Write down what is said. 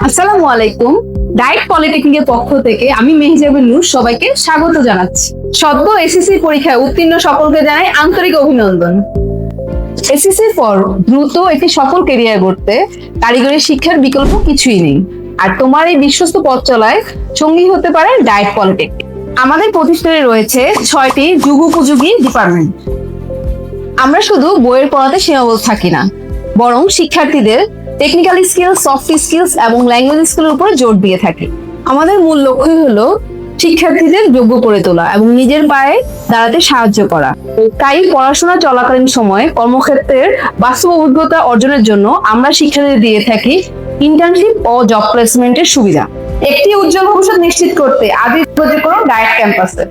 আসসালামু আলাইকুম। ডায়েট পলিটেকনিকের পক্ষ থেকে আমি মেহজাবিন নূর সবাইকে স্বাগত জানাচ্ছি। সদ্য এসএসসি পরীক্ষায় উত্তীর্ণ সকলকে জানাই আন্তরিক অভিনন্দন। এসএসসির পর দ্রুত একটি সফল ক্যারিয়ার গড়তে কারিগরি শিক্ষার বিকল্প কিছুই নেই। আর তোমার এই বিশ্বস্ত পথ চলায় সঙ্গী হতে পারে ডায়েট পলিটেকনিক। আমাদের প্রতিষ্ঠানে রয়েছে 6টি যুগোপযোগী ডিপার্টমেন্ট। আমরা শুধু বইয়ের পড়াতে সীমাবদ্ধ থাকি না, বরং শিক্ষার্থীদের টেকনিক্যাল স্কিলস, সফট স্কিলস এবং ল্যাঙ্গুয়েজ স্কিলের উপর জোর দিয়ে থাকি। আমাদের মূল লক্ষ্যই হলো শিক্ষার্থীদের যোগ্য করে তোলা এবং নিজের পায়ে দাঁড়াতে সাহায্য করা। তাই পড়াশোনা চলাকালীন সময়ে কর্মক্ষেত্রের বাস্তব অভিজ্ঞতা অর্জনের জন্য আমরা শিক্ষার্থীদের দিয়ে থাকি ইন্টার্নশিপ ও জব প্লেসমেন্টের সুবিধা। একটি উজ্জ্বল ভবিষ্যৎ নিশ্চিত করতে আজই যোগাযোগ করুন ডায়েট ক্যাম্পাসে।